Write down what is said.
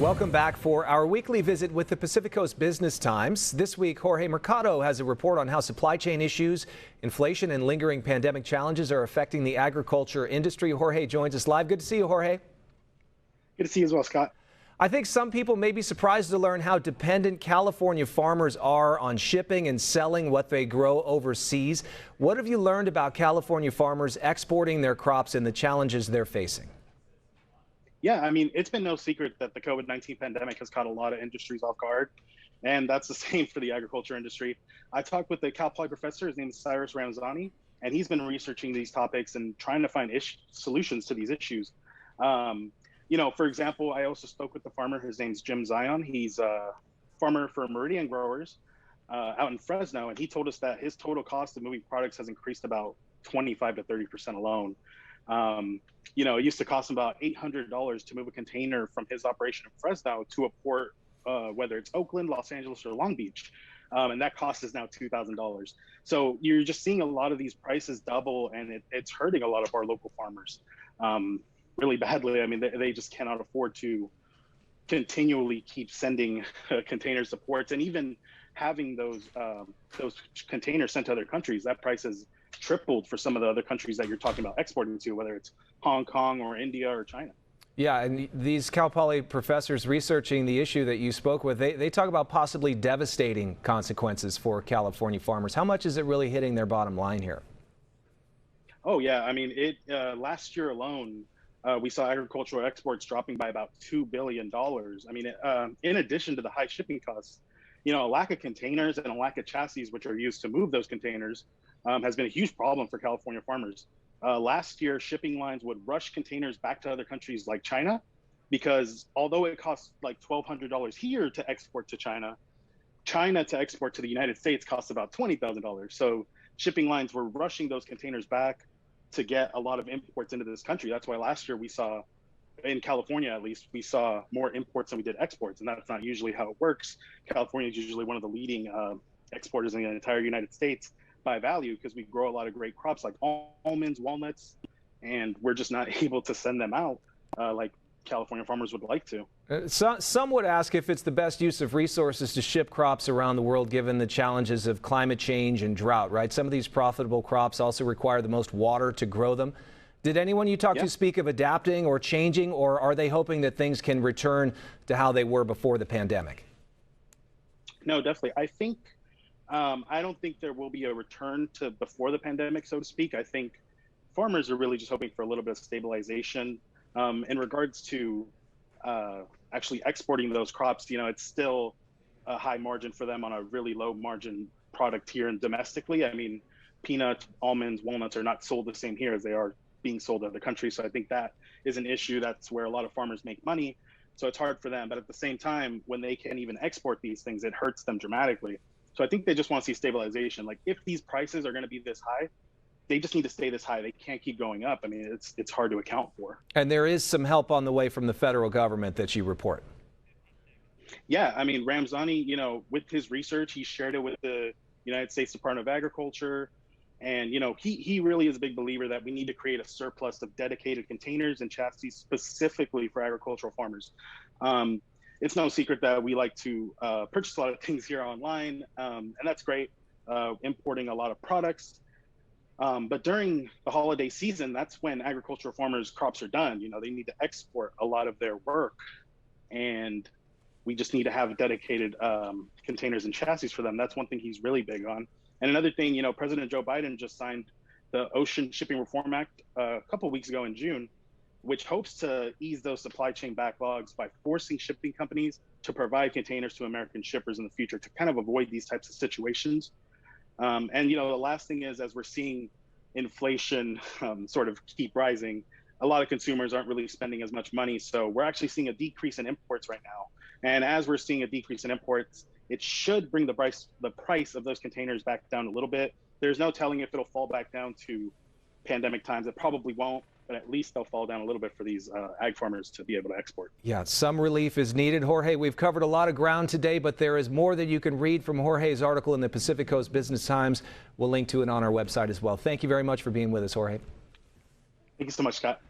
Welcome back for our weekly visit with the Pacific Coast Business Times. This week, Jorge Mercado has a report on how supply chain issues, inflation, and lingering pandemic challenges are affecting the agriculture industry. Jorge joins us live. Good to see you, Jorge. Good to see you as well, Scott. I think some people may be surprised to learn how dependent California farmers are on shipping and selling what they grow overseas. What have you learned about California farmers exporting their crops and the challenges they're facing? Yeah, I mean, it's been no secret that the COVID-19 pandemic has caught a lot of industries off guard, and that's the same for the agriculture industry. I talked with the Cal Poly professor, his name is Cyrus Ramzani, and he's been researching these topics and trying to find solutions to these issues. For example, I also spoke with the farmer. His name's Jim Zion. He's a farmer for Meridian Growers out in Fresno, and he told us that his total cost of moving products has increased about 25 to 30% alone. It used to cost him about $800 to move a container from his operation in Fresno to a port, whether it's Oakland, Los Angeles, or Long Beach. And that cost is now $2,000. So you're just seeing a lot of these prices double, and it's hurting a lot of our local farmers really badly. I mean, they just cannot afford to continually keep sending containers to ports, and even having those containers sent to other countries. That price has tripled for some of the other countries that you're talking about exporting to, whether it's Hong Kong or India or China. Yeah, and these Cal Poly professors researching the issue that you spoke with, they talk about possibly devastating consequences for California farmers. How much is it really hitting their bottom line here? Oh, yeah. I mean, last year alone, we saw agricultural exports dropping by about $2 billion. I mean, in addition to the high shipping costs, a lack of containers and a lack of chassis, which are used to move those containers, has been a huge problem for California farmers. Last year, shipping lines would rush containers back to other countries like China, because although it costs like $1,200 here to export to China, China to export to the United States costs about $20,000. So shipping lines were rushing those containers back to get a lot of imports into this country. That's why last year we saw, in California at least, we saw more imports than we did exports, and that's not usually how it works. California is usually one of the leading exporters in the entire United States by value, because we grow a lot of great crops like almonds, walnuts, and we're just not able to send them out like California farmers would like to. Some would ask if it's the best use of resources to ship crops around the world given the challenges of climate change and drought, right? Some of these profitable crops also require the most water to grow them. Did anyone you talked to speak of adapting or changing, or are they hoping that things can return to how they were before the pandemic? No, definitely. I don't think there will be a return to before the pandemic, so to speak. I think farmers are really just hoping for a little bit of stabilization. In regards to actually exporting those crops, it's still a high margin for them on a really low margin product here and domestically. I mean, peanuts, almonds, walnuts are not sold the same here as they are being sold in other countries. So I think that is an issue. That's where a lot of farmers make money. So it's hard for them. But at the same time, when they can't even export these things, it hurts them dramatically. So I think they just want to see stabilization. Like, if these prices are going to be this high, they just need to stay this high. They can't keep going up. I mean, it's hard to account for. And there is some help on the way from the federal government that you report. Yeah, I mean, Ramzani, with his research, he shared it with the United States Department of Agriculture. And, he really is a big believer that we need to create a surplus of dedicated containers and chassis specifically for agricultural farmers. It's no secret that we like to purchase a lot of things here online, and that's great, importing a lot of products. But during the holiday season, that's when agricultural farmers' crops are done. They need to export a lot of their work, and we just need to have dedicated containers and chassis for them. That's one thing he's really big on. And another thing, President Joe Biden just signed the Ocean Shipping Reform Act a couple of weeks ago in June, which hopes to ease those supply chain backlogs by forcing shipping companies to provide containers to American shippers in the future to kind of avoid these types of situations. And, the last thing is, as we're seeing inflation sort of keep rising, a lot of consumers aren't really spending as much money. So we're actually seeing a decrease in imports right now. And as we're seeing a decrease in imports, it should bring the price of those containers back down a little bit. There's no telling if it'll fall back down to pandemic times. It probably won't, but at least they'll fall down a little bit for these ag farmers to be able to export. Yeah, some relief is needed. Jorge, we've covered a lot of ground today, but there is more that you can read from Jorge's article in the Pacific Coast Business Times. We'll link to it on our website as well. Thank you very much for being with us, Jorge. Thank you so much, Scott.